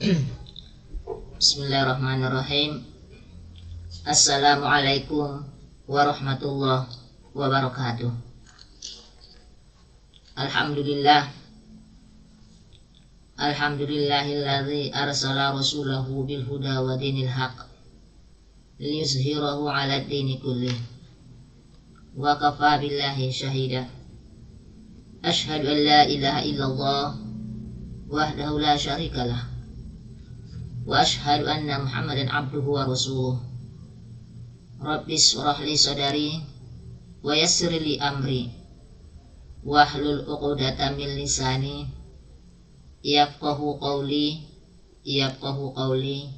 Bismillahirrahmanirrahim. Assalamualaikum warahmatullahi wabarakatuh. Alhamdulillah. Alhamdulillahilladzi arsala rasulahu bil huda wa dinil haq liyuzhirahu 'ala ad-dini kullih. Wa kafa billahi syahida. Asyhadu an la ilaha illallah wahdahu la syarikalah. Wa asyhadu anna Muhammadan abduhu wa rasuluh. Rabbis shrah li sadri wa yassir li amri wahlul 'uqdatam min lisani yafqahu qawli yafqahu qawli.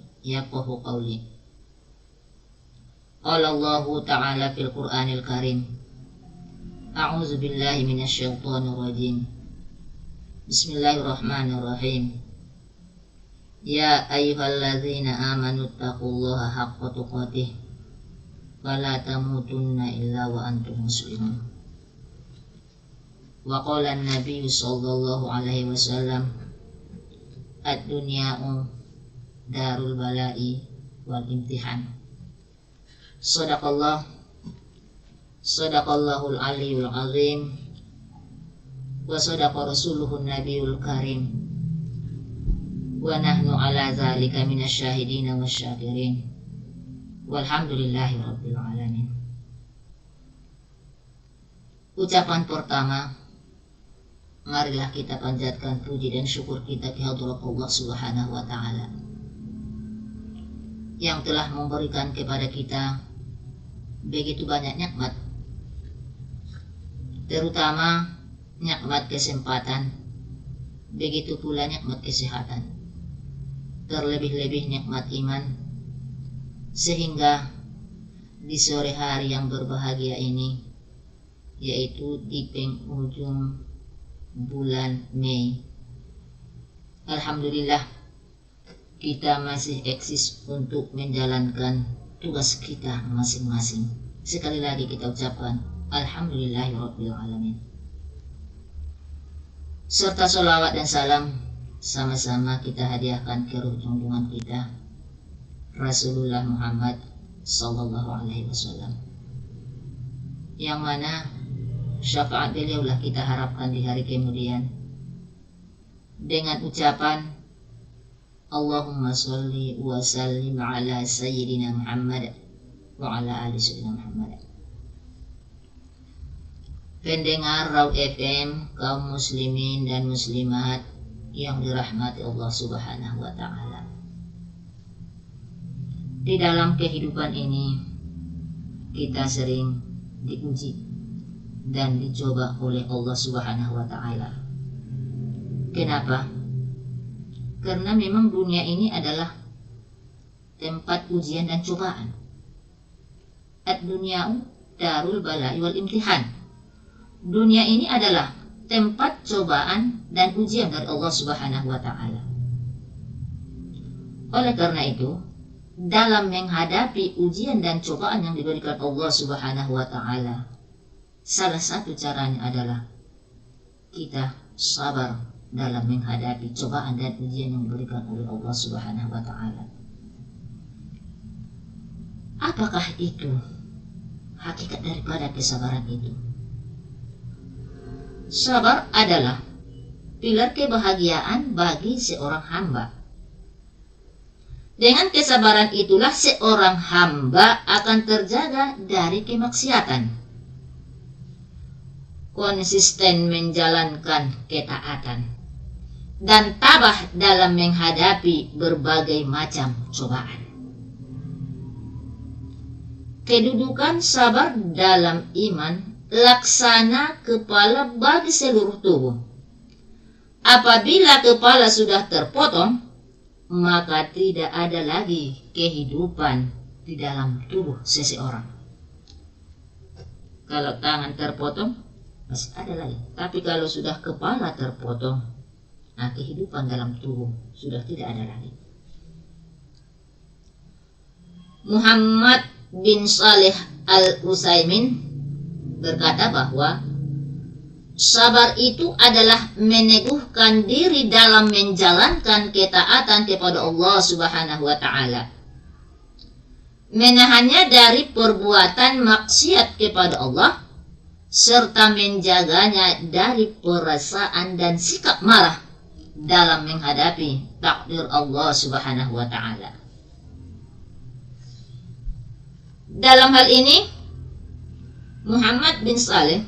Qala Allahu ta'ala fil Qur'anil Karim. A'udzu billahi minasy syaithanir rajim. Bismillahirrahmanirrahim. Ya ayyuhalladzina amanu taqullaha haqqa tuqatih wa la tamutunna illa wa antum muslimun. Wa qala an-nabiy sallallahu alaihi wasallam, ad-dunya'u darul bala'i wal imtihan. Sadaqallahul aliyyul azim wa sadaqa rasuluhun nabiyul karim. Wa nahnu ala zalika minasyahidina wasyakirin. Walhamdulillahi rabbil alamin. Ucapan pertama, marilah kita panjatkan puji dan syukur kita kehadirat Allah Subhanahu wa taala yang telah memberikan kepada kita begitu banyak nikmat, terutama nikmat kesempatan, begitu pula nikmat kesehatan, terlebih-lebih nikmat iman, sehingga di sore hari yang berbahagia ini, yaitu di penghujung bulan Mei, alhamdulillah kita masih eksis untuk menjalankan tugas kita masing-masing. Sekali lagi kita ucapkan alhamdulillahirabbil alamin. Serta sholawat dan salam sama-sama kita hadiahkan ke ruh junjungan kita Rasulullah Muhammad sallallahu alaihi wasallam, yang mana syafaat beliaulah kita harapkan di hari kemudian dengan ucapan Allahumma sholli wa sallim ala sayyidina Muhammad wa ala ali sayyidina Muhammad. Pendengar Raw FM, kaum muslimin dan muslimat yang dirahmati Allah Subhanahu wa taala. Di dalam kehidupan ini kita sering diuji dan dicoba oleh Allah Subhanahu wa taala. Kenapa? Karena memang dunia ini adalah tempat ujian dan cobaan. Ad-dunya'u darul bala'i wal imtihan. Dunia ini adalah tempat cobaan dan ujian dari Allah Subhanahu wa taala. Oleh karena itu, dalam menghadapi ujian dan cobaan yang diberikan Allah Subhanahu wa taala, salah satu caranya adalah kita sabar dalam menghadapi cobaan dan ujian yang diberikan oleh Allah Subhanahu wa taala. Apakah itu hakikat daripada kesabaran itu? Sabar adalah pilar kebahagiaan bagi seorang hamba. Dengan kesabaran itulah seorang hamba akan terjaga dari kemaksiatan, konsisten menjalankan ketaatan, dan tabah dalam menghadapi berbagai macam cobaan. Kedudukan sabar dalam iman laksana kepala bagi seluruh tubuh. Apabila kepala sudah terpotong, maka tidak ada lagi kehidupan di dalam tubuh seseorang. Kalau tangan terpotong, masih ada lagi. Tapi kalau sudah kepala terpotong, nah kehidupan dalam tubuh sudah tidak ada lagi. Muhammad bin Saleh Al-Utsaimin berkata bahwa sabar itu adalah meneguhkan diri dalam menjalankan ketaatan kepada Allah Subhanahu wa Ta'ala, menahannya dari perbuatan maksiat kepada Allah, serta menjaganya dari perasaan dan sikap marah dalam menghadapi takdir Allah Subhanahu wa Ta'ala. Dalam hal ini, Muhammad bin Saleh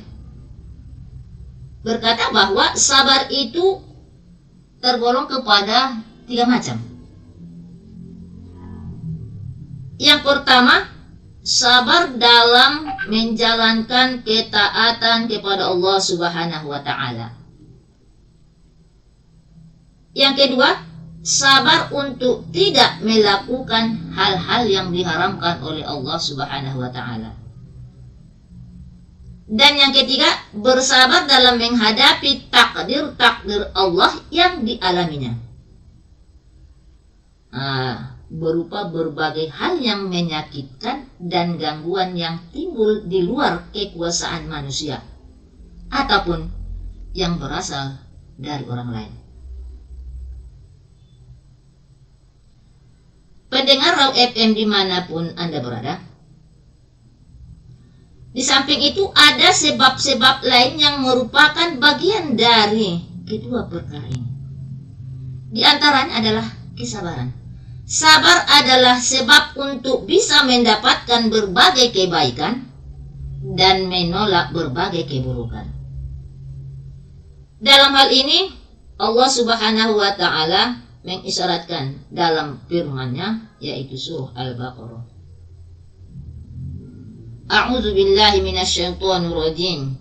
berkata bahwa sabar itu tergolong kepada 3 macam. Yang pertama, sabar dalam menjalankan ketaatan kepada Allah Subhanahu wa Ta'ala. Yang kedua, sabar untuk tidak melakukan hal-hal yang diharamkan oleh Allah Subhanahu wa Ta'ala. Dan yang ketiga, bersabar dalam menghadapi takdir-takdir Allah yang dialaminya, berupa berbagai hal yang menyakitkan dan gangguan yang timbul di luar kekuasaan manusia ataupun yang berasal dari orang lain. Pendengar Raw FM dimanapun Anda berada, di samping itu ada sebab-sebab lain yang merupakan bagian dari kedua perkara ini. Di antaranya adalah kesabaran. Sabar adalah sebab untuk bisa mendapatkan berbagai kebaikan dan menolak berbagai keburukan. Dalam hal ini, Allah Subhanahu wa Ta'ala mengisyaratkan dalam firman-Nya, yaitu surah Al-Baqarah. A'udzu billahi minasyaitonir rajim.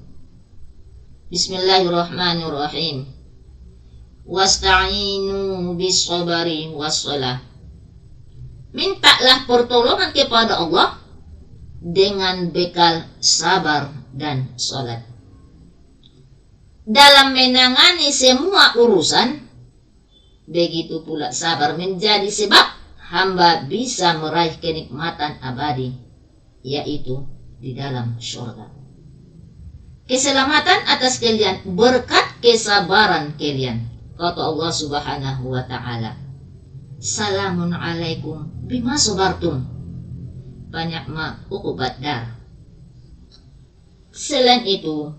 Bismillahirrahmanirrahim. Wasta'inu bis-sabri was-shalah. Mintalah pertolongan kepada Allah dengan bekal sabar dan salat. Dalam menangani semua urusan, begitu pula sabar menjadi sebab hamba bisa meraih kenikmatan abadi, yaitu di dalam surga. Keselamatan atas kalian berkat kesabaran kalian, kata Allah Subhanahu wa Ta'ala. Salamun alaikum bima sabartum, fani'ma uqbad dar. Selain itu,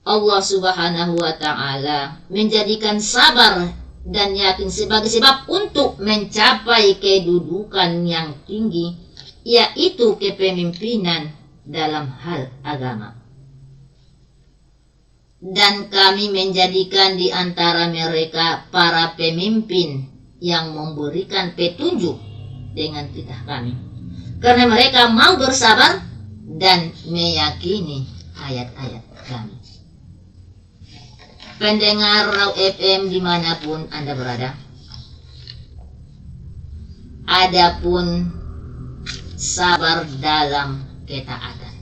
Allah Subhanahu wa Ta'ala menjadikan sabar dan yakin sebagai sebab untuk mencapai kedudukan yang tinggi, yaitu kepemimpinan dalam hal agama. Dan kami menjadikan di antara mereka para pemimpin yang memberikan petunjuk dengan titah kami, karena mereka mau bersabar dan meyakini ayat-ayat kami. Pendengar Raw FM dimanapun Anda berada, adapun sabar dalam ketaatan.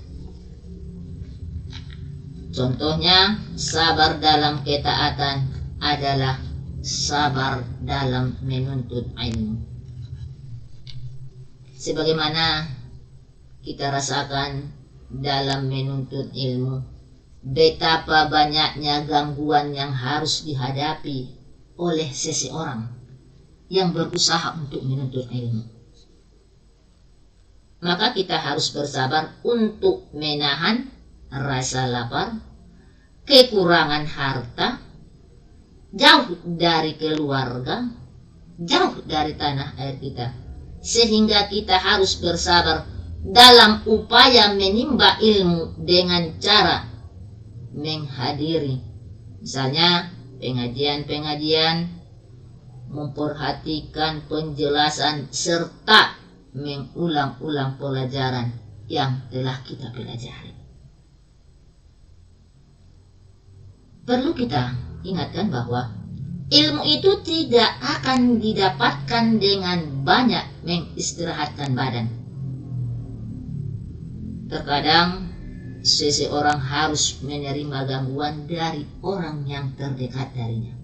Contohnya, sabar dalam ketaatan adalah sabar dalam menuntut ilmu. Sebagaimana kita rasakan dalam menuntut ilmu, betapa banyaknya gangguan yang harus dihadapi oleh seseorang yang berusaha untuk menuntut ilmu. Maka kita harus bersabar untuk menahan rasa lapar, kekurangan harta, jauh dari keluarga, jauh dari tanah air kita, sehingga kita harus bersabar dalam upaya menimba ilmu dengan cara menghadiri, misalnya pengajian-pengajian, memperhatikan penjelasan serta mengulang-ulang pelajaran yang telah kita pelajari. Perlu kita ingatkan bahwa ilmu itu tidak akan didapatkan dengan banyak mengistirahatkan badan. Terkadang seseorang harus menerima gangguan dari orang yang terdekat darinya,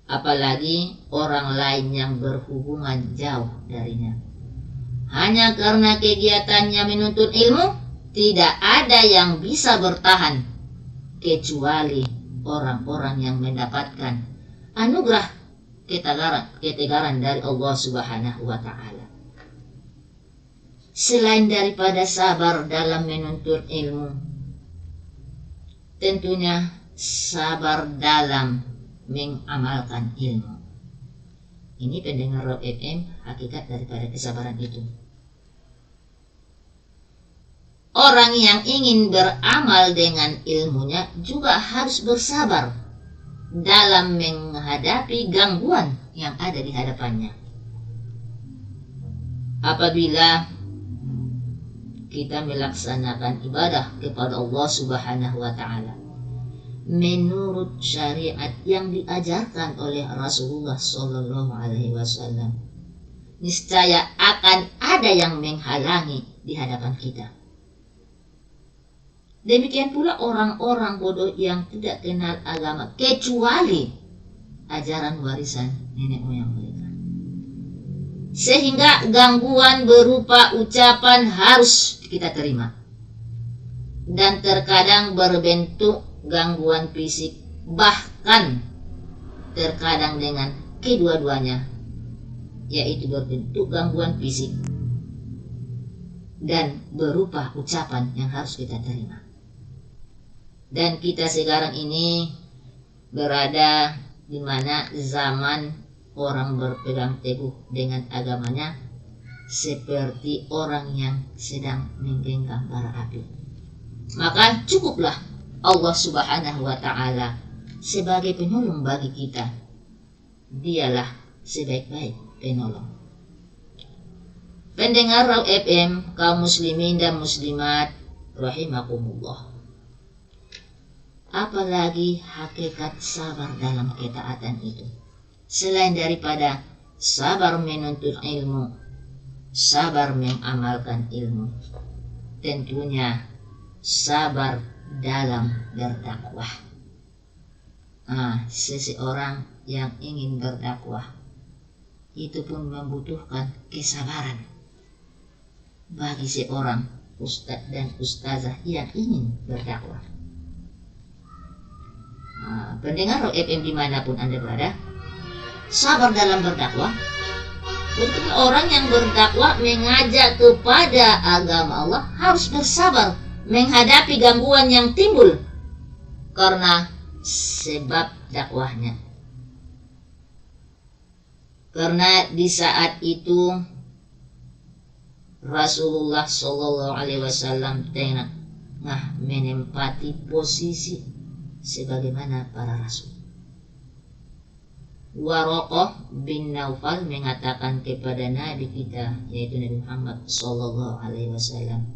apalagi orang lain yang berhubungan jauh darinya. Hanya karena kegiatannya menuntut ilmu, tidak ada yang bisa bertahan kecuali orang-orang yang mendapatkan anugerah ketegaran dari Allah Subhanahu wa Ta'ala. Selain daripada sabar dalam menuntut ilmu, tentunya sabar dalam mengamalkan ilmu. Ini pendengar Rob FM, hakikat daripada kesabaran itu. Orang yang ingin beramal dengan ilmunya juga harus bersabar dalam menghadapi gangguan yang ada di hadapannya. Apabila kita melaksanakan ibadah kepada Allah Subhanahu wa Ta'ala menurut syariat yang diajarkan oleh Rasulullah Sallallahu Alaihi Wasallam, niscaya akan ada yang menghalangi di hadapan kita. Demikian pula orang-orang bodoh yang tidak kenal agama kecuali ajaran warisan nenek moyang mereka. Sehingga gangguan berupa ucapan harus kita terima. Dan terkadang berbentuk gangguan fisik, bahkan terkadang dengan kedua-duanya, yaitu berbentuk gangguan fisik dan berupa ucapan yang harus kita terima. Dan kita sekarang ini berada di mana zaman orang berpegang teguh dengan agamanya seperti orang yang sedang menggenggam bara api. Maka cukuplah Allah Subhanahu wa Ta'ala sebagai penolong bagi kita. Dialah sebaik-baik penolong. Pendengar Raw FM, kaum muslimin dan muslimat rahimakumullah. Apalagi hakikat sabar dalam ketaatan itu, selain daripada sabar menuntut ilmu, sabar mengamalkan ilmu, tentunya sabar dalam berdakwah. Seseorang yang ingin berdakwah itu pun membutuhkan kesabaran bagi seorang ustadz dan ustazah yang ingin berdakwah. Pendengar FM dimanapun Anda berada, sabar dalam berdakwah. Betul, orang yang berdakwah mengajak kepada agama Allah harus bersabar menghadapi gangguan yang timbul karena sebab dakwahnya. Karena di saat itu Rasulullah Shallallahu Alaihi Wasallam tengah menempati posisi sebagaimana para rasul. Waraqah bin Naufal mengatakan kepada Nabi kita, yaitu Nabi Muhammad Shallallahu Alaihi Wasallam,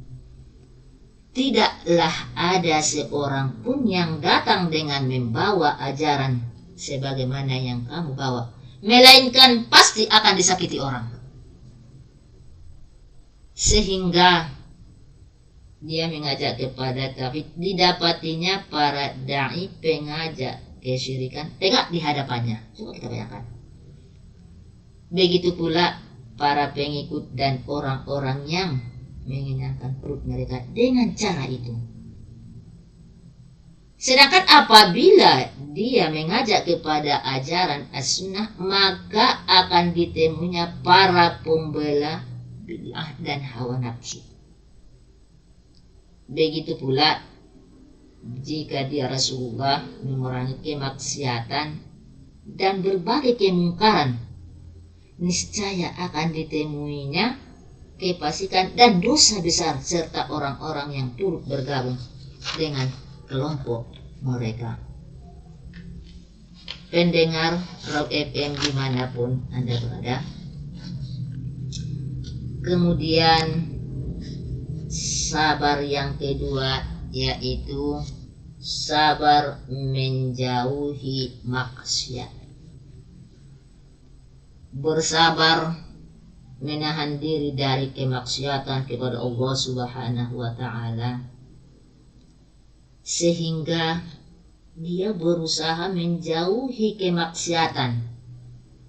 tidaklah ada seorang pun yang datang dengan membawa ajaran sebagaimana yang kamu bawa, melainkan pasti akan disakiti orang. Sehingga dia mengajak kepada tauhid, didapatinya para dai pengajak kesyirikan tegak di hadapannya. Coba kita bayangkan. Begitu pula para pengikut dan orang-orang yang mengenyangkan perut mereka dengan cara itu. Sedangkan apabila dia mengajak kepada ajaran as-sunnah, maka akan ditemunya para pembela bid'ah dan hawa nafsu. Begitu pula jika dia Rasulullah mengurangi kemaksiatan dan berbagai kemungkaran, niscaya akan ditemuinya kefasikan dan dosa besar serta orang-orang yang turut bergabung dengan kelompok mereka. Pendengar Raw FM dimanapun Anda berada, kemudian sabar yang kedua yaitu sabar menjauhi maksiat. Bersabar menahan diri dari kemaksiatan kepada Allah Subhanahu wa Ta'ala, sehingga dia berusaha menjauhi kemaksiatan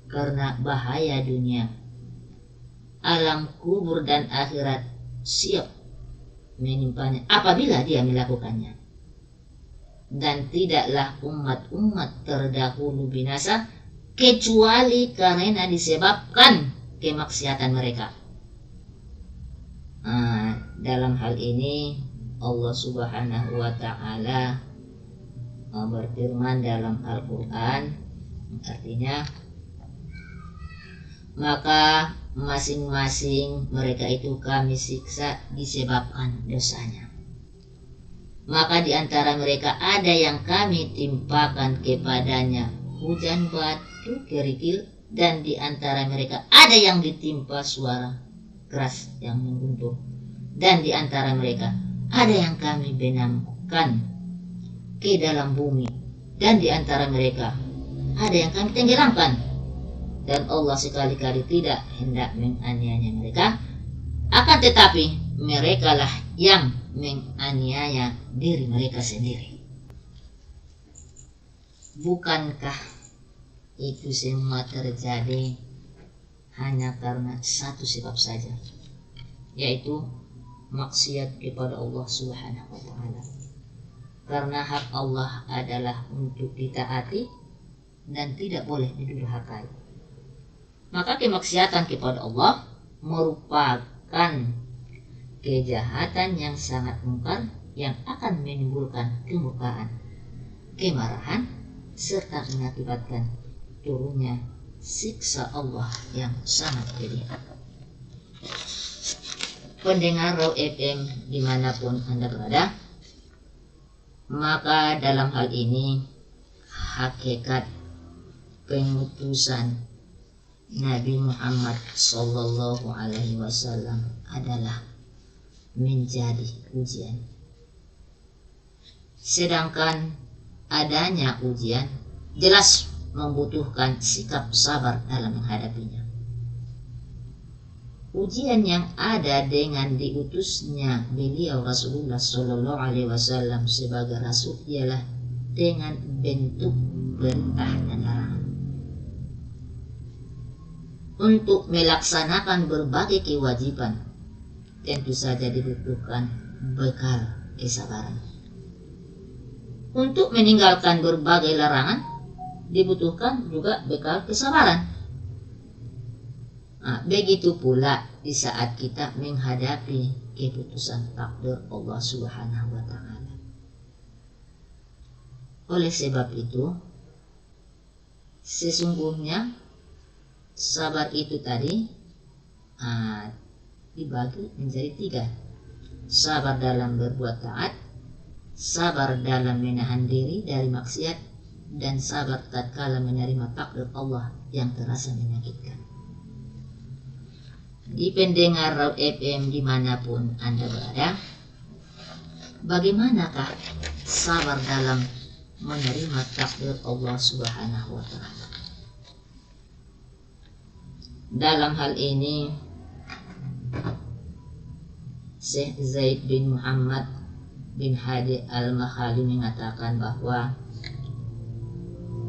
karena bahaya dunia, alam kubur dan akhirat siap menimpanya apabila dia melakukannya. dan tidaklah umat-umat terdahulu binasa kecuali karena disebabkan kemaksiatan mereka. Dalam hal ini Allah Subhanahu wa Ta'ala berfirman dalam Al-Quran, artinya maka masing-masing mereka itu kami siksa disebabkan dosanya. Maka di antara mereka ada yang kami timpakan kepadanya hujan batu kerikil, dan di antara mereka ada yang ditimpa suara keras yang mengguntur, dan di antara mereka ada yang kami benamkan ke dalam bumi, dan di antara mereka ada yang kami tenggelamkan, dan Allah sekali-kali tidak hendak menganiaya mereka, akan tetapi merekalah yang menganiaya diri mereka sendiri. Bukankah itu semua terjadi hanya karena satu sebab saja, yaitu maksiat kepada Allah Subhanahu wa Ta'ala. Karena hak Allah adalah untuk ditaati dan tidak boleh didurhakai. Maka kemaksiatan kepada Allah merupakan kejahatan yang sangat mungkar yang akan menimbulkan kemurkaan, kemarahan, serta mengakibatkan turunnya siksa Allah yang sangat pedih. Pendengar Raw FM dimanapun Anda berada, maka dalam hal ini hakikat pengutusan Nabi Muhammad Sallallahu Alaihi Wasallam adalah menjadi ujian. Sedangkan adanya ujian jelas membutuhkan sikap sabar dalam menghadapinya. Ujian yang ada dengan diutusnya beliau Rasulullah Sallallahu Alaihi Wasallam sebagai Rasul ialah dengan bentuk perintah dan larangan. Untuk melaksanakan berbagai kewajiban tentu saja dibutuhkan bekal kesabaran. Untuk meninggalkan berbagai larangan dibutuhkan juga bekal kesabaran. Begitu pula di saat kita menghadapi keputusan takdir Allah Subhanahu wa Ta'ala. Oleh sebab itu, sesungguhnya sabar itu tadi dibagi menjadi 3. Sabar dalam berbuat taat, sabar dalam menahan diri dari maksiat, dan sabar tatkala menerima takdir Allah yang terasa menyakitkan. Di pendengar Raw FM dimanapun Anda berada, bagaimanakah sabar dalam menerima takdir Allah Subhanahu wa Ta'ala? Dalam hal ini Syekh Zaid bin Muhammad bin Hadi Al-Makhali mengatakan bahwa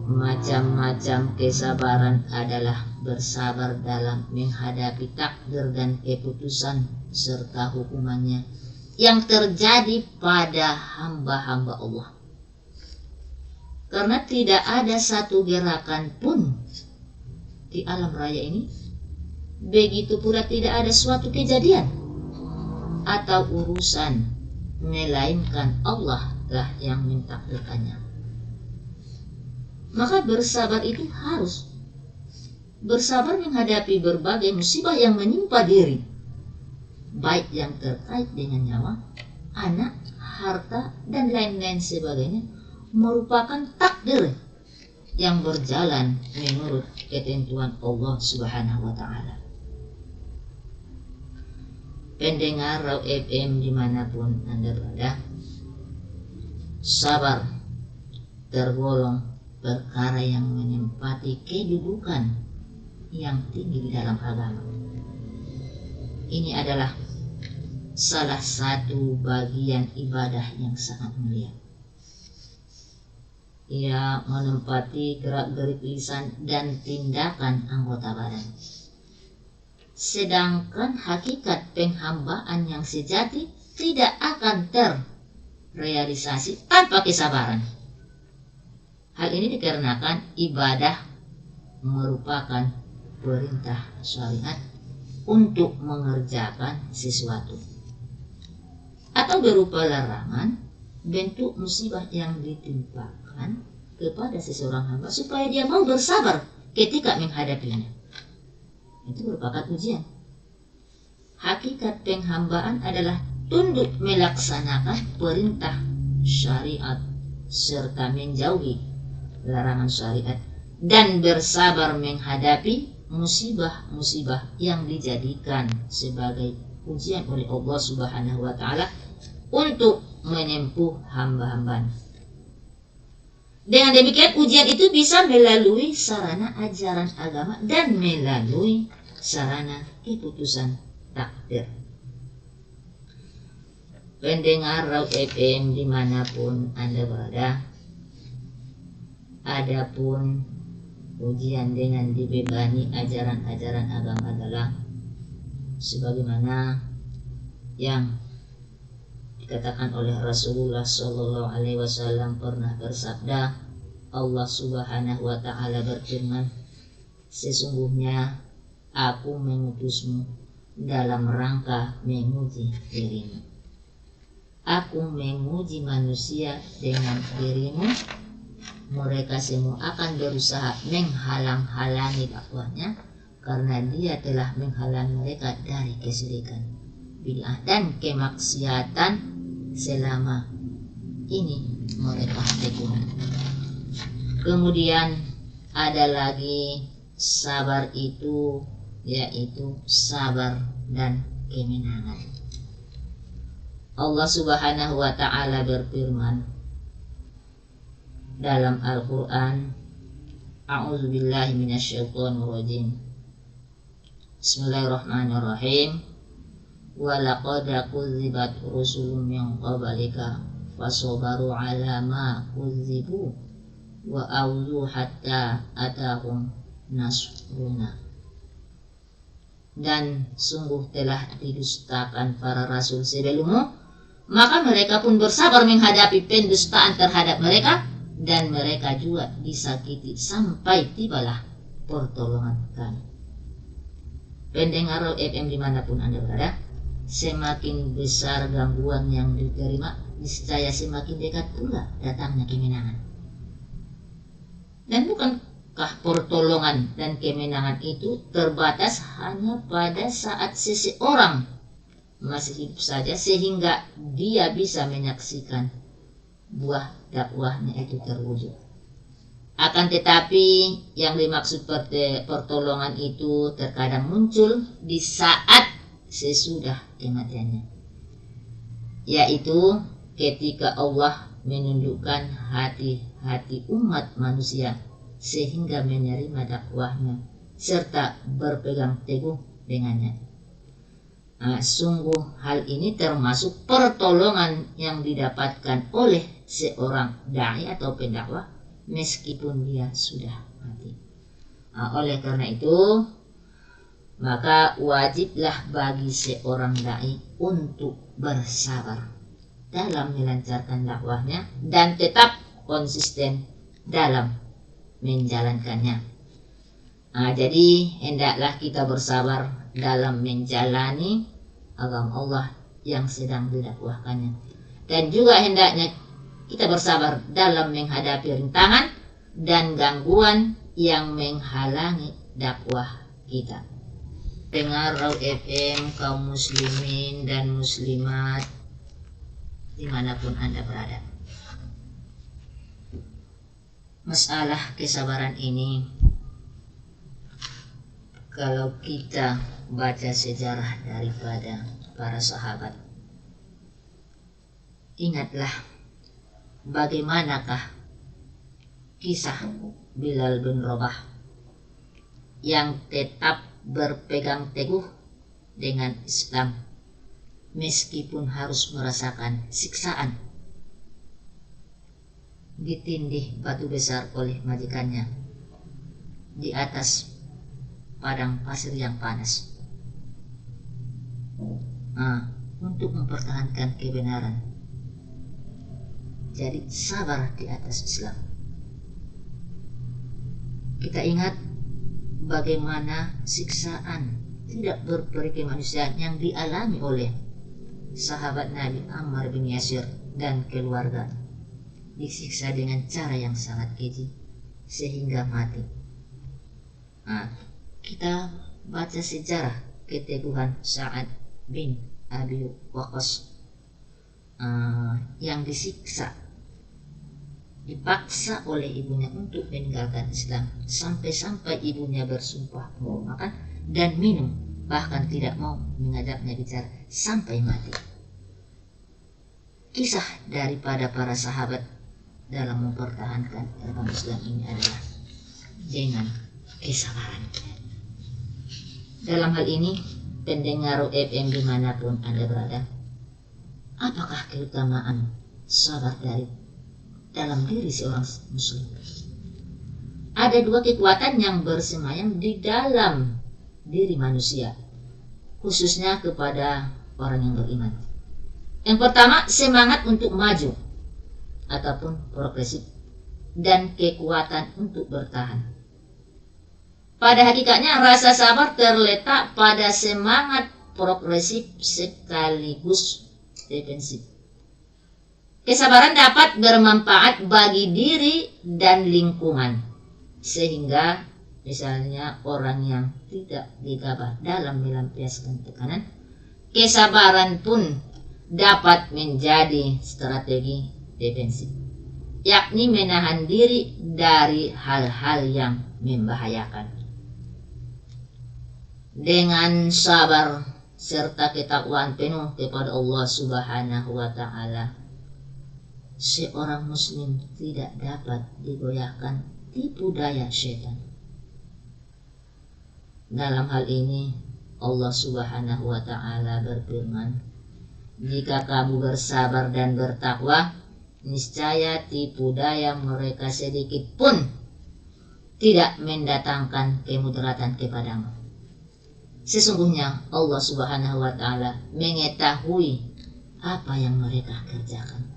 macam-macam kesabaran adalah bersabar dalam menghadapi takdir dan keputusan serta hukumannya yang terjadi pada hamba-hamba Allah. Karena tidak ada satu gerakan pun di alam raya ini, begitu pula tidak ada suatu kejadian atau urusan melainkan Allah lah yang mentakdirkannya. Maka bersabar itu harus bersabar menghadapi berbagai musibah yang menimpa diri, baik yang terkait dengan nyawa, anak, harta, dan lain-lain sebagainya, merupakan takdir yang berjalan menurut ketentuan Allah Subhanahu wa Ta'ala. Pendengar Raw FM dimanapun Anda berada, sabar tergolong perkara yang menempati kedudukan yang tinggi di dalam agama. Ini adalah salah satu bagian ibadah yang sangat mulia. Ia menempati gerak-gerik lisan dan tindakan anggota badan. Sedangkan hakikat penghambaan yang sejati tidak akan realisasi tanpa kesabaran. Hal ini dikarenakan ibadah merupakan perintah syariat untuk mengerjakan sesuatu, atau berupa larangan, bentuk musibah yang ditimpakan kepada seseorang hamba supaya dia mau bersabar ketika menghadapinya. Itu merupakan ujian. Hakikat penghambaan adalah tunduk melaksanakan perintah syariat serta menjauhi larangan syariat dan bersabar menghadapi musibah-musibah yang dijadikan sebagai ujian oleh Allah Subhanahu wa taala untuk menempuh hamba-hambanya. Dengan demikian ujian itu bisa melalui sarana ajaran agama dan melalui sarana keputusan takdir. Pendengar Raw FM dimanapun Anda berada, adapun ujian dengan dibebani ajaran-ajaran agama adalah sebagaimana yang dikatakan oleh Rasulullah Shallallahu Alaihi Wasallam pernah bersabda, Allah Subhanahu Wa Taala berfirman, sesungguhnya aku mengutusmu dalam rangka menguji dirimu. Aku menguji manusia dengan dirimu. Mereka semua akan berusaha menghalang-halangi dakwahnya karena dia telah menghalangi mereka dari kesyirikan, bid'ah dan kemaksiatan selama ini mereka tekuni. Kemudian ada lagi sabar itu, yaitu sabar dan kemenangan. Allah Subhanahu wa taala berfirman dalam Al-Qur'an, A'udzubillahi minasyaitonirrajim. Bismillahirrahmanirrahim. Wa laqad kudzibat rusulun min qablika fasabaru 'ala ma kudzibu wa auzu hatta atahum nasruna. Dan sungguh telah didustakan para rasul sebelummu, maka mereka pun bersabar menghadapi pendustaan terhadap mereka, dan mereka juga disakiti sampai tibalah pertolongan kami. Pendengar FM dimanapun Anda berada, semakin besar gangguan yang diterima, niscaya semakin dekat pula datangnya kemenangan. Dan bukankah pertolongan dan kemenangan itu terbatas hanya pada saat seseorang masih hidup saja, sehingga dia bisa menyaksikan buah dakwahnya itu terwujud. Akan tetapi yang dimaksud pertolongan itu terkadang muncul di saat sesudah kematiannya, yaitu ketika Allah menundukkan hati-hati umat manusia sehingga menerima dakwahnya serta berpegang teguh dengannya. Sungguh hal ini termasuk pertolongan yang didapatkan oleh seorang dai atau pendakwah meskipun dia sudah mati. Oleh karena itu, maka wajiblah bagi seorang dai untuk bersabar dalam melancarkan dakwahnya dan tetap konsisten dalam menjalankannya. Jadi hendaklah kita bersabar dalam menjalani agama Allah yang sedang didakwahkannya, dan juga hendaknya kita bersabar dalam menghadapi rintangan dan gangguan yang menghalangi dakwah kita. Dengar Raw FM kaum muslimin dan muslimat dimanapun Anda berada, masalah kesabaran ini, kalau kita baca sejarah daripada para sahabat, ingatlah bagaimanakah kisah Bilal bin Rabah yang tetap berpegang teguh dengan Islam meskipun harus merasakan siksaan, ditindih batu besar oleh majikannya di atas padang pasir yang panas, untuk mempertahankan kebenaran. Jadi sabar di atas Islam. Kita ingat bagaimana siksaan tidak berperi kemanusiaan yang dialami oleh sahabat Nabi Ammar bin Yasir dan keluarga. Disiksa dengan cara yang sangat keji sehingga mati. Kita baca sejarah keteguhan Sa'ad bin Abi Waqqas yang disiksa, dipaksa oleh ibunya untuk meninggalkan Islam, sampai-sampai ibunya bersumpah mau makan dan minum, bahkan tidak mau mengajaknya bicara sampai mati. Kisah daripada para sahabat dalam mempertahankan agama Islam ini adalah dengan kesabaran. Dalam hal ini, pendengar FM dimanapun Anda berada, apakah keutamaan sabar dalam diri seorang muslim? Ada dua kekuatan yang bersemayam di dalam diri manusia, khususnya kepada orang yang beriman. Yang pertama, semangat untuk maju ataupun progresif dan kekuatan untuk bertahan. Pada hakikatnya rasa sabar terletak pada semangat progresif sekaligus defensif. Kesabaran dapat bermanfaat bagi diri dan lingkungan, sehingga misalnya orang yang tidak gegabah dalam melampiaskan tekanan, kesabaran pun dapat menjadi strategi defensif, yakni menahan diri dari hal-hal yang membahayakan. Dengan sabar serta ketakwaan penuh kepada Allah Subhanahu wa Ta'ala, seorang muslim tidak dapat digoyahkan tipu daya syaitan. Dalam hal ini Allah Subhanahu wa Ta'ala berfirman, jika kamu bersabar dan bertakwa, niscaya tipu daya mereka sedikit pun tidak mendatangkan kemudaratan kepadamu. Sesungguhnya Allah Subhanahu wa Ta'ala mengetahui apa yang mereka kerjakan.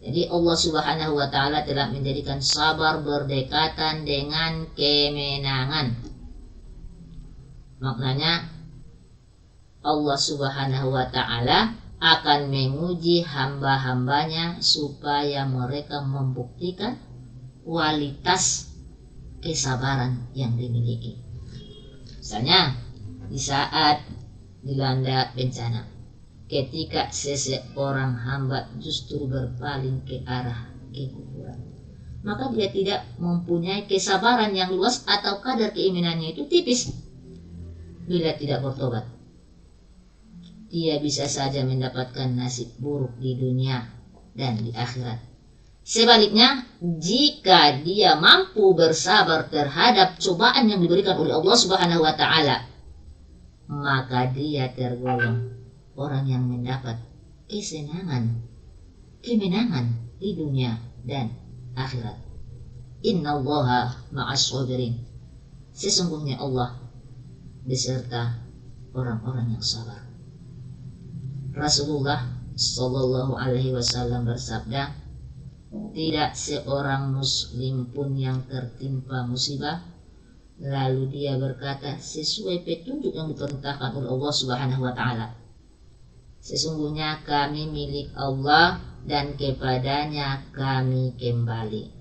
Jadi Allah Subhanahu wa Ta'ala telah menjadikan sabar berdekatan dengan kemenangan. Maknanya Allah Subhanahu wa Ta'ala akan menguji hamba-hambanya supaya mereka membuktikan kualitas kesabaran yang dimiliki. Misalnya di saat dilanda bencana, ketika seseorang hamba justru berpaling ke arah kekufuran, maka dia tidak mempunyai kesabaran yang luas atau kadar keimanannya itu tipis. Bila tidak bertobat, dia bisa saja mendapatkan nasib buruk di dunia dan di akhirat. Sebaliknya, jika dia mampu bersabar terhadap cobaan yang diberikan oleh Allah Subhanahu wa Ta'ala, maka dia tergolong orang yang mendapat kemenangan di dunia dan akhirat. Innallaha ma'as sabirin. Sesungguhnya Allah beserta orang-orang yang sabar. Rasulullah Shallallahu Alaihi Wasallam bersabda, tidak seorang muslim pun yang tertimpa musibah lalu dia berkata sesuai petunjuk yang diperintahkan oleh Allah Subhanahu wa Ta'ala, sesungguhnya kami milik Allah dan kepadanya kami kembali.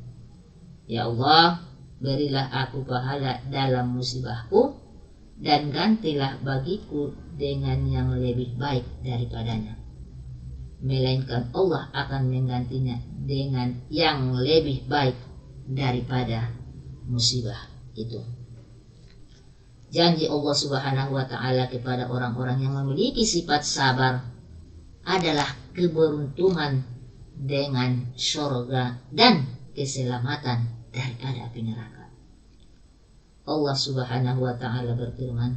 Ya Allah, berilah aku pahala dalam musibahku dan gantilah bagiku dengan yang lebih baik daripadanya. Melainkan Allah akan menggantinya dengan yang lebih baik daripada musibah itu. Janji Allah Subhanahu wa Ta'ala kepada orang-orang yang memiliki sifat sabar adalah keberuntungan dengan surga dan keselamatan daripada api neraka. Allah Subhanahu wa Ta'ala berfirman,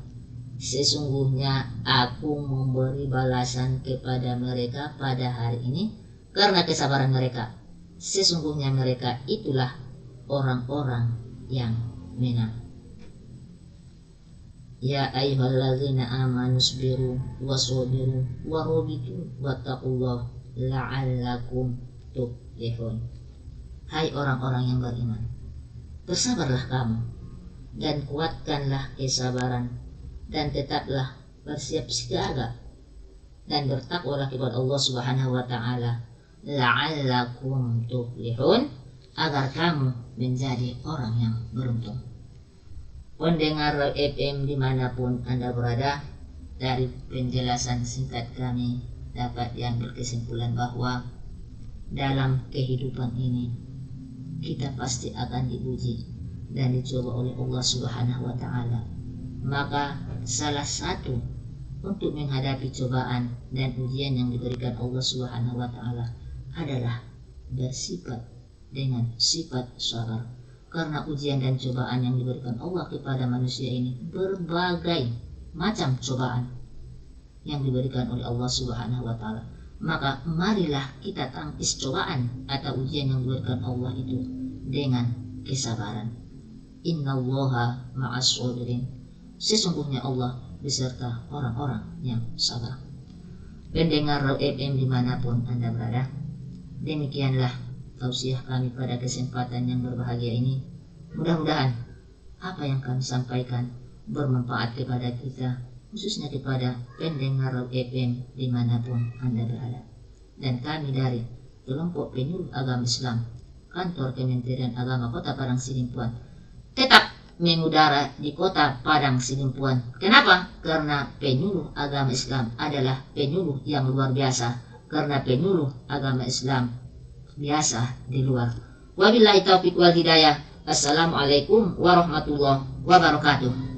sesungguhnya aku memberi balasan kepada mereka pada hari ini karena kesabaran mereka. Sesungguhnya mereka itulah orang-orang yang menang. Ya ayyuhalladzina amanu sabiru wasabiru warabitu wattaqullah la'allakum tuflihun. Hai orang-orang yang beriman, bersabarlah kamu dan kuatkanlah kesabaran dan tetaplah bersiap siaga dan bertakwalah kepada Allah Subhanahu wa taala la'allakum tuflihun, agar kamu menjadi orang yang beruntung. Pendengar FM dimanapun Anda berada, dari penjelasan singkat kami dapat diambil kesimpulan bahwa dalam kehidupan ini kita pasti akan diuji dan dicoba oleh Allah Subhanahu wa taala. Maka salah satu untuk menghadapi cobaan dan ujian yang diberikan Allah Subhanahu wa taala adalah bersifat dengan sifat sabar. Karena ujian dan cobaan yang diberikan Allah kepada manusia ini berbagai macam cobaan yang diberikan oleh Allah Subhanahu wa taala. Maka marilah kita tangkis cobaan atau ujian yang diberikan Allah itu dengan kesabaran. Innallaha ma'as sabirin. Sesungguhnya Allah beserta orang-orang yang sabar. Pendengar FM dimanapun Anda berada, demikianlah tausiah kami pada kesempatan yang berbahagia ini. Mudah-mudahan apa yang kami sampaikan bermanfaat kepada kita, khususnya kepada pendengar FM dimanapun Anda berada. Dan kami dari kelompok penyuluh agama Islam Kantor Kementerian Agama Kota Padang Sidimpuan tetap mengudara di Kota Padang Sidimpuan. Kenapa? Karena penyuluh agama Islam adalah penyuluh yang luar biasa. Karena penyuluh agama Islam biasa di luar. Wabillahi taufiq wal hidayah. Assalamualaikum warahmatullahi wabarakatuh.